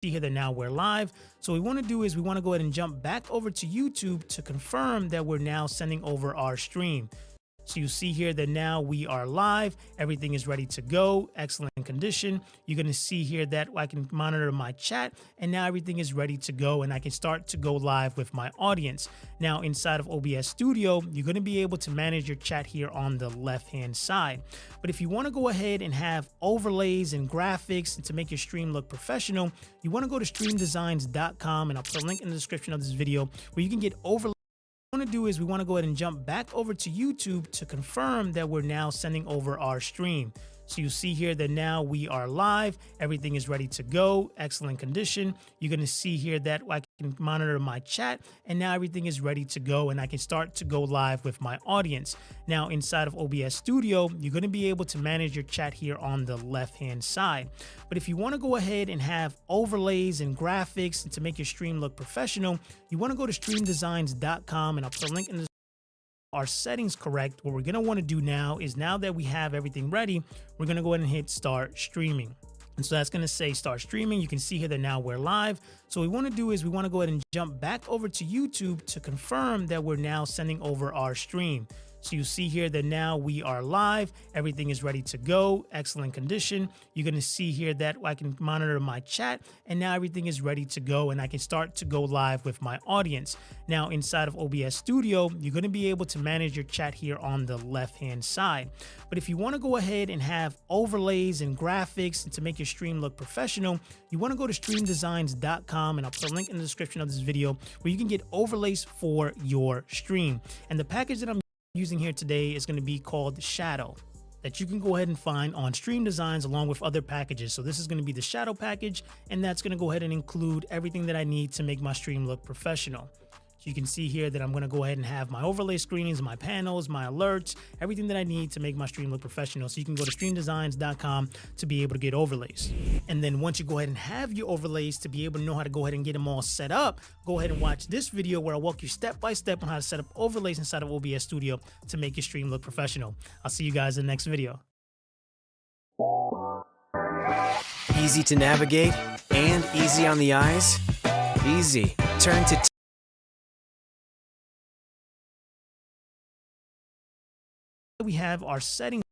See here that now we're live. So what we want to do is we want to go ahead and jump back over to YouTube to confirm that we're now sending over our stream. So you see here that now we are live. Everything is ready to go. Excellent condition. You're going to see here that I can monitor my chat, and now everything is ready to go, and I can start to go live with my audience. Now inside of OBS Studio, you're going to be able to manage your chat here on the left-hand side. But if you want to go ahead and have overlays and graphics and to make your stream look professional, you want to go to streamdesigns.com, and I'll put a link in the description of this video where you can get overlays. What we want to do is we want to go ahead and jump back over to YouTube to confirm that we're now sending over our stream. So you see here that now we are live. Everything is ready to go. Excellent condition. You're going to see here that I can monitor my chat, and now everything is ready to go, and I can start to go live with my audience. Now inside of OBS Studio, you're going to be able to manage your chat here on the left-hand side. But if you want to go ahead and have overlays and graphics and to make your stream look professional, you want to go to streamdesigns.com, and I'll put a link in the our settings correct. What we're going to want to do now is, now that we have everything ready, we're going to go ahead and hit start streaming. And so that's going to say start streaming. You can see here that now we're live. So what we want to do is we want to go ahead and jump back over to YouTube to confirm that we're now sending over our stream. So you see here that now we are live. Everything is ready to go. Excellent condition. You're going to see here that I can monitor my chat, and now everything is ready to go, and I can start to go live with my audience. Now inside of OBS Studio, you're going to be able to manage your chat here on the left-hand side. But if you want to go ahead and have overlays and graphics and to make your stream look professional, you want to go to streamdesigns.com, and I'll put a link in the description of this video where you can get overlays for your stream. And the package that I'm using here today is going to be called Shadow, that you can go ahead and find on Stream Designs along with other packages. So this is going to be the Shadow package, and that's going to go ahead and include everything that I need to make my stream look professional. So you can see here that I'm going to go ahead and have my overlay screens, my panels, my alerts, everything that I need to make my stream look professional. So you can go to streamdesigns.com to be able to get overlays. And then once you go ahead and have your overlays to be able to know how to go ahead and get them all set up, go ahead and watch this video where I walk you step by step on how to set up overlays inside of OBS Studio to make your stream look professional. I'll see you guys in the next video. Easy to navigate and easy on the eyes? Easy. Turn to we have our settings.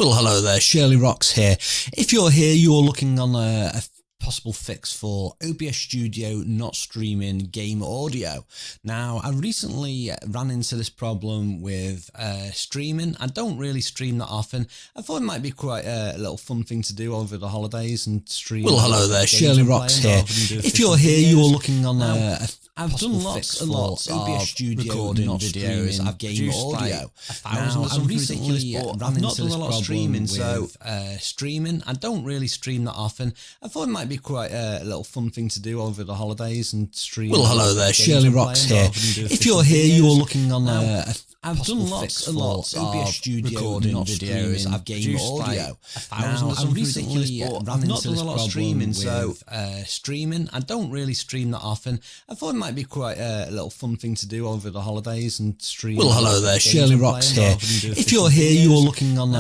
Well, hello there, Shirley Rocks here. If you're here, you're looking on a possible fix for OBS Studio not streaming game audio. Now, I recently ran into this problem with streaming. I don't really stream that often. I thought it might be quite a little fun thing to do over the holidays and stream. Well, hello there, Shirley Rocks here. If you're here, you're looking on I've done lots and lots of OBS Studio recording videos. I've game audio. Now, I recently ran into this problem with streaming. I don't really stream that often. I thought it might be quite a little fun thing to do over the holidays and stream. Well, hello there, Shirley Rocks here. If you're here, you're looking on I've done lots and lots of OBS Studio recording videos. I've game audio. Now, I recently ran into this problem with streaming. I don't really stream that often. I thought it might be quite a little fun thing to do over the holidays and stream. Well, hello there, Shirley Rocks here. If you're here, you're looking on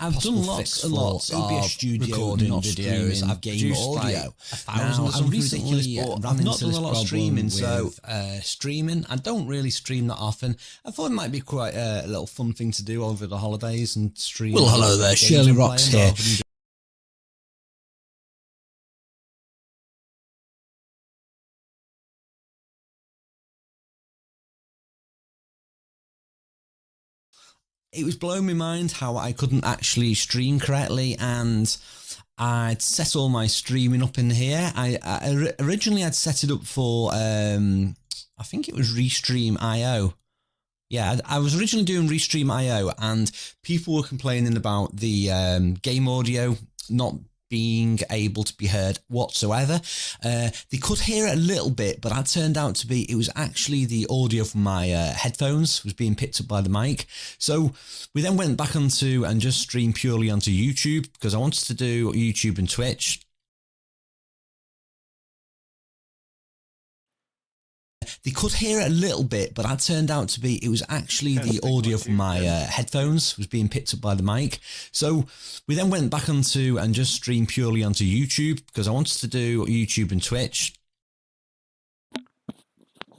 I've done lots and lots of OBS Studio recording videos. I've game audio. Now, I recently ran into this problem with streaming. I don't really stream that often. I thought it might be quite a little fun thing to do over the holidays and stream. Well, hello there, Shirley Rocks here. It was blowing my mind how I couldn't actually stream correctly, and I'd set all my streaming up in here. I originally I'd set it up for I think it was Restream.io. Yeah, I was originally doing Restream.io, and people were complaining about the game audio not being able to be heard whatsoever. They could hear it a little bit, but that turned out to be, it was actually the audio from my headphones was being picked up by the mic. So we then went back onto and just streamed purely onto YouTube, because I wanted to do YouTube and Twitch. They could hear it a little bit, but that turned out to be, it was actually the audio from my headphones was being picked up by the mic. So we then went back onto and just streamed purely onto YouTube, because I wanted to do YouTube and Twitch.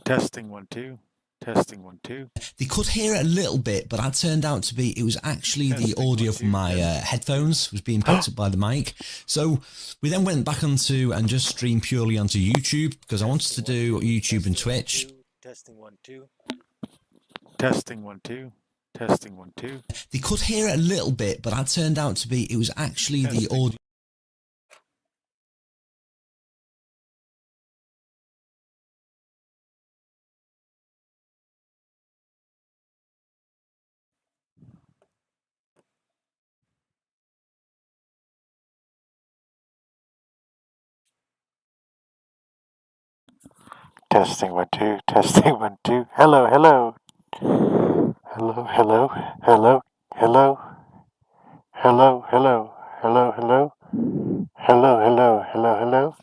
Testing 1 2. Testing 1 2. They could hear it a little bit, but that turned out to be, it was actually the audio from my headphones was being picked up by the mic. So we then went back onto and just streamed purely onto YouTube, because I wanted to do YouTube and Twitch. Testing 1 2. Testing 1 2. Testing 1 2. They could hear it a little bit, but that turned out to be, it was actually the audio. Testing 1 2. Testing 1 2. Hello, hello. Hello, hello, hello, hello. Hello, hello, hello, hello. Hello, hello, hello, hello.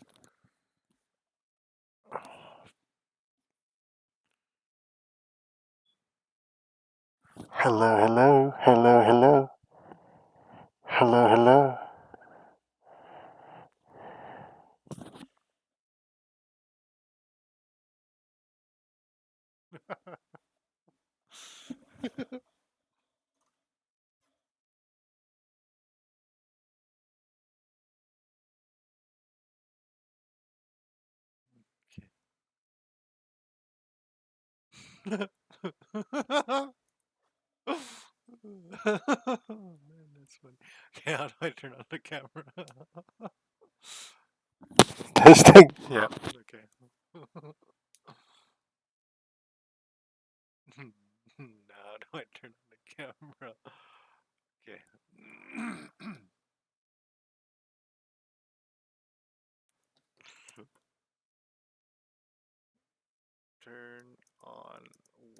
Hello, hello, hello, hello. Hello, hello. Man, that's funny. Okay, how do I turn on the camera? Testing. Yeah. Okay. Now how do I turn on the camera? Okay. Turn on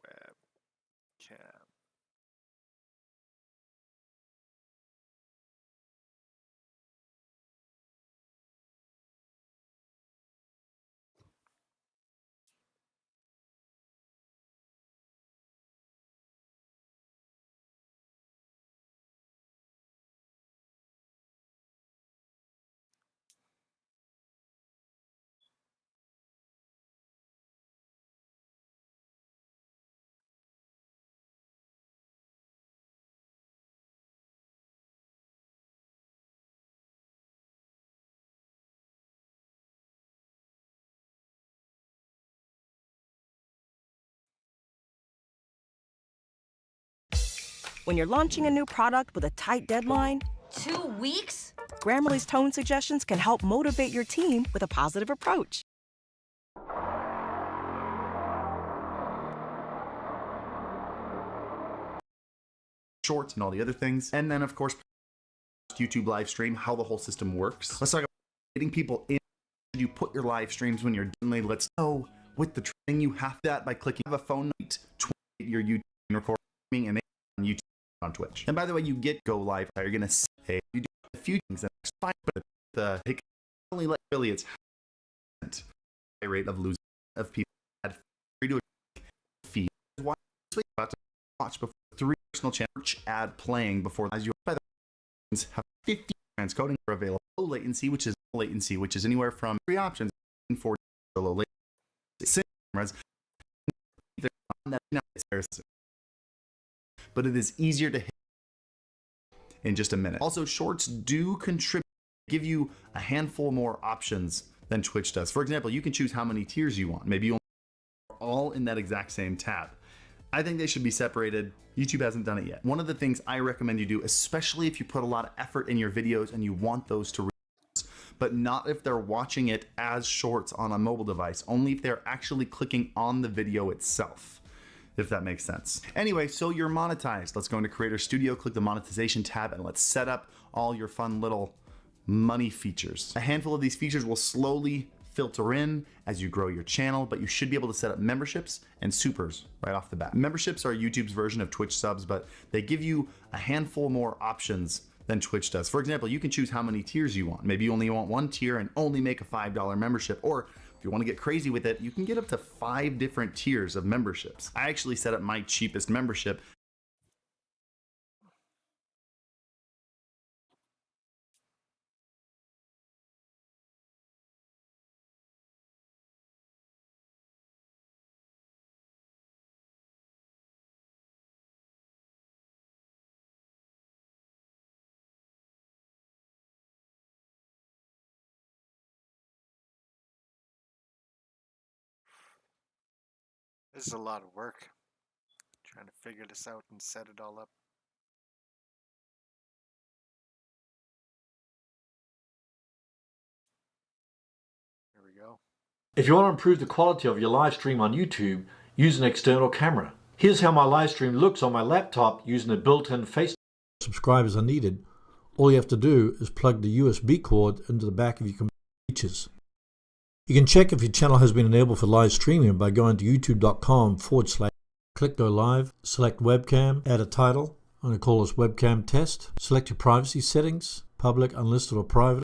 webcam. When you're launching a new product with a tight deadline, 2 weeks? Grammarly's tone suggestions can help motivate your team with a positive approach. Shorts and all the other things. And then, of course, YouTube live stream, how the whole system works. Let's talk about getting people in. You put your live streams when you're done. Let's know with the training you have that by clicking have a phone night, tweet your YouTube recording, and on YouTube on Twitch. And by the way, you get go live. You're gonna say you do a few things, and it's fine, but it can only let affiliates have a rate of losing of people had free to feed. Why about to watch before 3 personal channels ad playing before as you by the have 50 transcoding are available. Low latency, which is anywhere from 3 options in 40 low latency cameras. But it is easier to hit in just a minute. Also, shorts do contribute, give you a handful more options than Twitch does. For example, you can choose how many tiers you want. Maybe you want all in that exact same tab. I think they should be separated. YouTube hasn't done it yet. One of the things I recommend you do, especially if you put a lot of effort in your videos and you want those to reach, but not if they're watching it as shorts on a mobile device, only if they're actually clicking on the video itself, if that makes sense. Anyway, so you're monetized. Let's go into Creator Studio, click the monetization tab, and let's set up all your fun little money features. A handful of these features will slowly filter in as you grow your channel, but you should be able to set up memberships and supers right off the bat. Memberships are YouTube's version of Twitch subs, but they give you a handful more options than Twitch does. For example, you can choose how many tiers you want. Maybe you only want 1 tier and only make a $5 membership, or if you want to get crazy with it, you can get up to 5 different tiers of memberships. I actually set up my cheapest membership. This is a lot of work. Trying to figure this out and set it all up. Here we go. If you want to improve the quality of your live stream on YouTube, use an external camera. Here's how my live stream looks on my laptop using a built-in face. Subscribers are needed. All you have to do is plug the USB cord into the back of your computer. You can check if your channel has been enabled for live streaming by going to youtube.com/. Click Go Live, select Webcam, add a title. I'm going to call this Webcam Test. Select your privacy settings, public, unlisted, or private.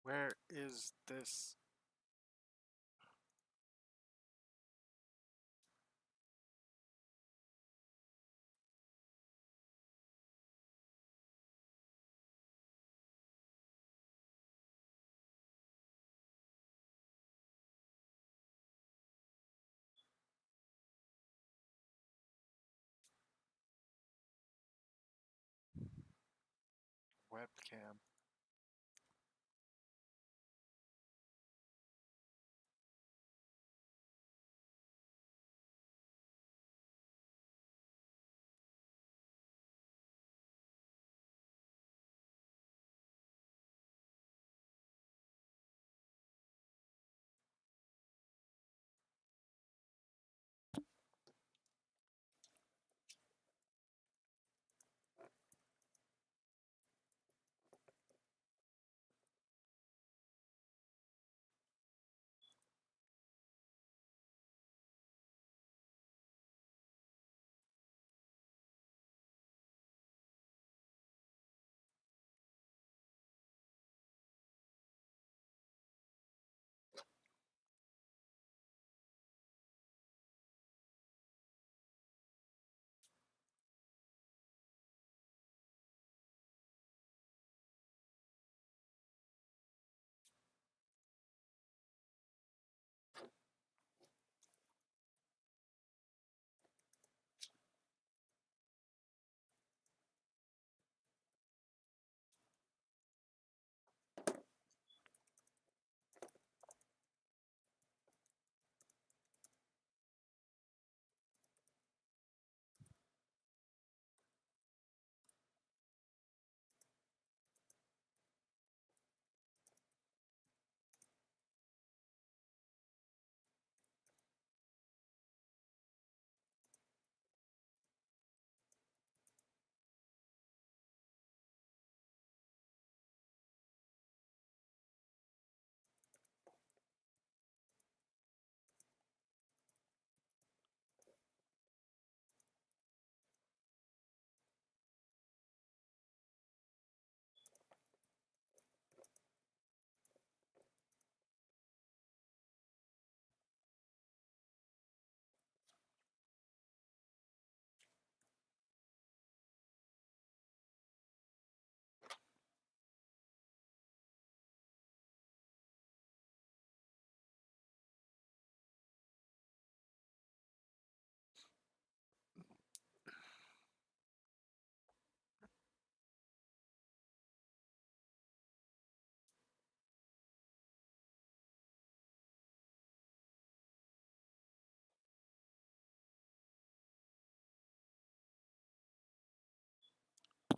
Where is this? Webcam.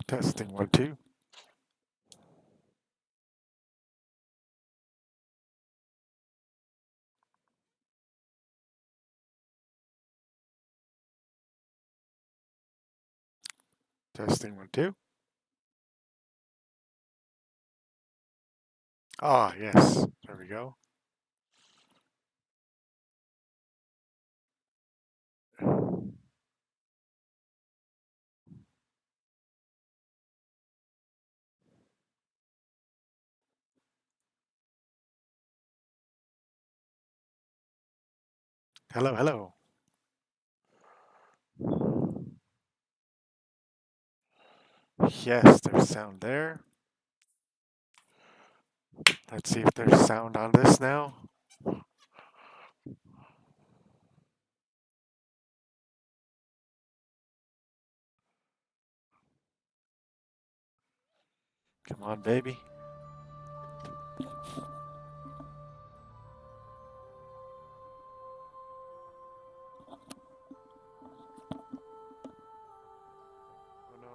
Testing 1, 2. Testing 1, 2. Ah, yes. There we go. Hello, hello. Yes, there's sound there. Let's see if there's sound on this now. Come on, baby. Oh no.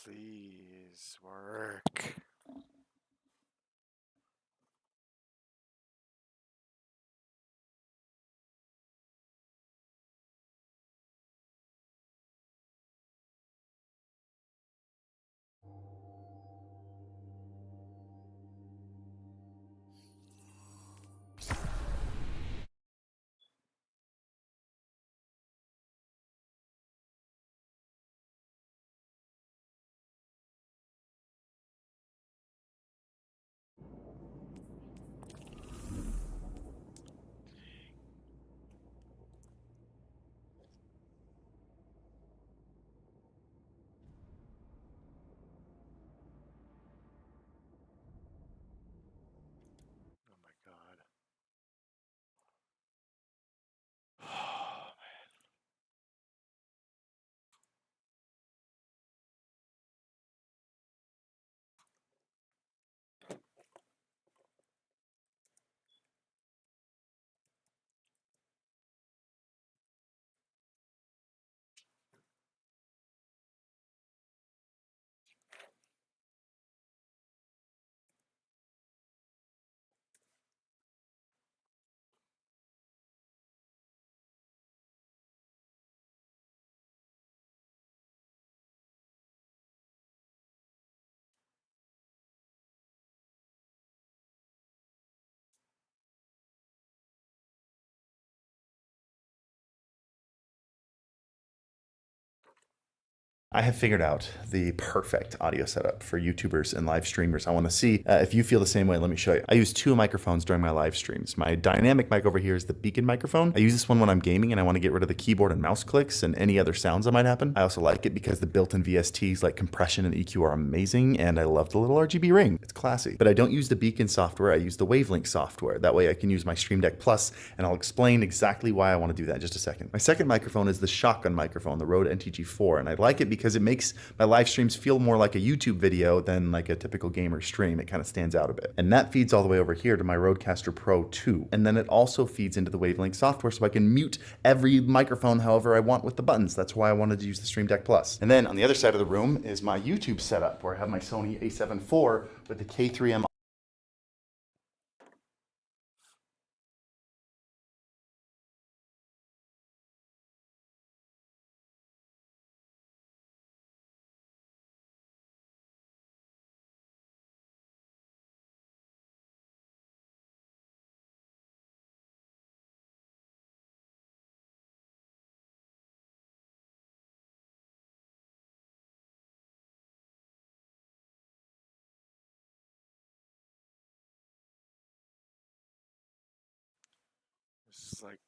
Please work. Oh my god. I have figured out the perfect audio setup for YouTubers and live streamers. I want to see if you feel the same way. Let me show you. I use two microphones during my live streams. My dynamic mic over here is the beacon microphone. I use this one when I'm gaming and I want to get rid of the keyboard and mouse clicks and any other sounds that might happen. I also like it because the built-in VSTs like compression and EQ are amazing, and I love the little RGB ring. It's classy. But I don't use the beacon software. I use the Wavelink software. That way I can use my Stream Deck Plus, and I'll explain exactly why I want to do that in just a second. My second microphone is the shotgun microphone, the Rode NTG4, and I like it because it makes my live streams feel more like a YouTube video than like a typical gamer stream. It kind of stands out a bit. And that feeds all the way over here to my Rodecaster Pro 2. And then it also feeds into the Wavelink software so I can mute every microphone however I want with the buttons. That's why I wanted to use the Stream Deck Plus. And then on the other side of the room is my YouTube setup where I have my Sony a7 IV with the K3M. This is like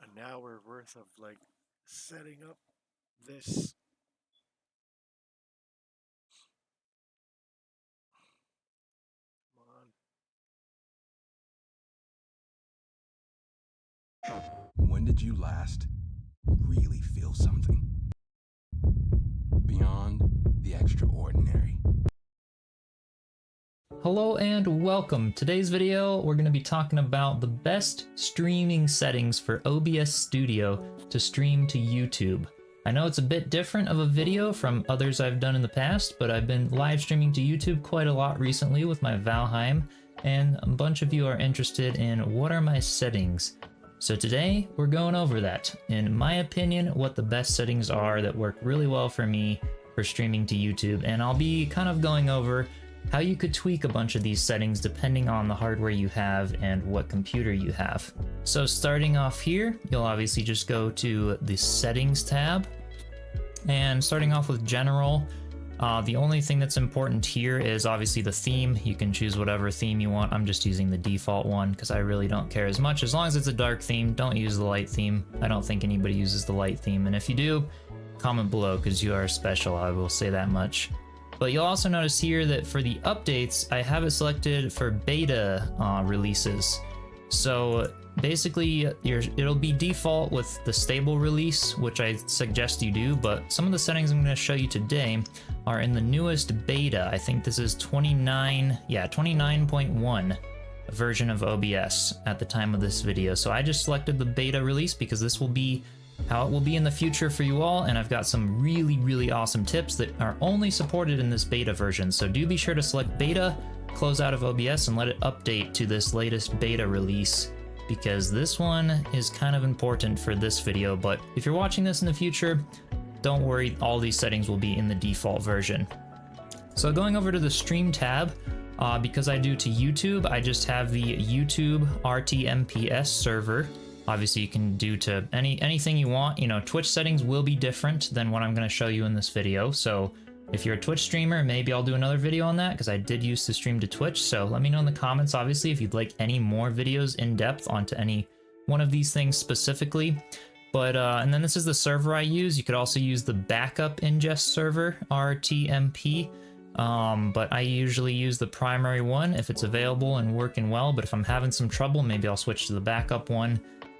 an hour worth of like setting up this When did you last really feel something beyond the extraordinary? Hello and welcome. Today's video, we're going to be talking about the best streaming settings for OBS Studio to stream to YouTube. I know it's a bit different of a video from others I've done in the past, but I've been live streaming to YouTube quite a lot recently with my Valheim, and a bunch of you are interested in what are my settings. So today, we're going over that. In my opinion, what the best settings are that work really well for me for streaming to YouTube, and I'll be kind of going over how you could tweak a bunch of these settings depending on the hardware you have and what computer you have. So starting off here, you'll obviously just go to the Settings tab, and starting off with General, the only thing that's important here is obviously the theme. You can choose whatever theme you want. I'm just using the default one because I really don't care as much. As long as it's a dark theme, don't use the light theme. I don't think anybody uses the light theme, and if you do, comment below because you are special, I will say that much. But you'll also notice here that for the updates, I have it selected for beta releases. So basically, it'll be default with the stable release, which I suggest you do, but some of the settings I'm going to show you today are in the newest beta. I think this is 29.1 version of OBS at the time of this video. So I just selected the beta release because this will be how it will be in the future for you all, and I've got some really awesome tips that are only supported in this beta version. So do be sure to select beta, close out of OBS, and let it update to this latest beta release, because this one is kind of important for this video. But if you're watching this in the future, don't worry, all these settings will be in the default version. So going over to the Stream tab, because I do to YouTube, I just have the YouTube RTMPS server. Obviously, you can do to anything you want. You know, Twitch settings will be different than what I'm going to show you in this video. So if you're a Twitch streamer, maybe I'll do another video on that because I did used to stream to Twitch. So let me know in the comments, obviously, if you'd like any more videos in depth onto any one of these things specifically. But and then this is the server I use. You could also use the backup ingest server, RTMP. But I usually use the primary one if it's available and working well. But if I'm having some trouble, maybe I'll switch to the backup one.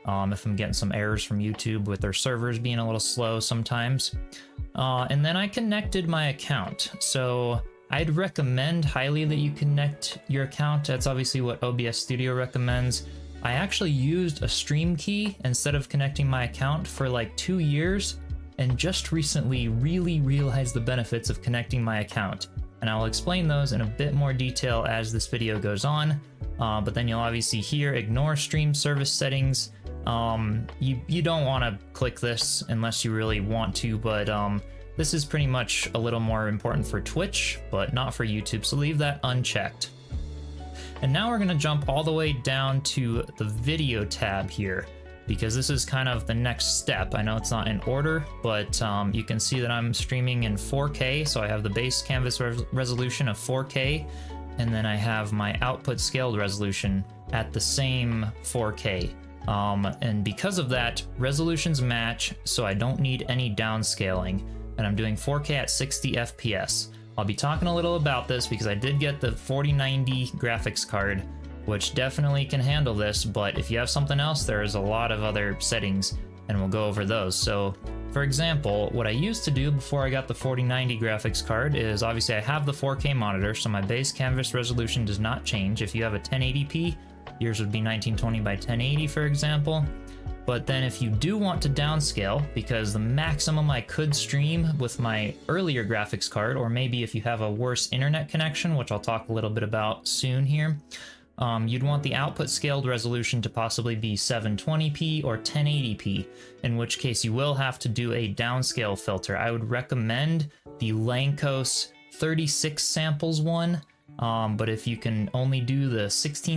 If I'm getting some errors from YouTube with their servers being a little slow sometimes. And then I connected my account. So I'd recommend highly that you connect your account. That's obviously what OBS Studio recommends. I actually used a stream key instead of connecting my account for like 2 years, and just recently really realized the benefits of connecting my account. And I'll explain those in a bit more detail as this video goes on. But then you'll obviously here ignore stream service settings. You don't want to click this unless you really want to, but this is pretty much a little more important for Twitch, but not for YouTube, so leave that unchecked. And now we're going to jump all the way down to the video tab here, because this is kind of the next step. I know it's not in order, but you can see that I'm streaming in 4K, so I have the base canvas resolution of 4K, and then I have my output scaled resolution at the same 4K. And because of that, resolutions match, so I don't need any downscaling, and I'm doing 4K at 60 FPS. I'll be talking a little about this because I did get the 4090 graphics card, which definitely can handle this, but if you have something else, there's a lot of other settings, and we'll go over those. So, for example, what I used to do before I got the 4090 graphics card is obviously I have the 4K monitor, so my base canvas resolution does not change. If you have a 1080p, yours would be 1920 by 1080, for example. But then if you do want to downscale, because the maximum I could stream with my earlier graphics card, or maybe if you have a worse internet connection, which I'll talk a little bit about soon here, you'd want the output scaled resolution to possibly be 720p or 1080p, in which case you will have to do a downscale filter. I would recommend the Lankos 36 samples one, but if you can only do the 16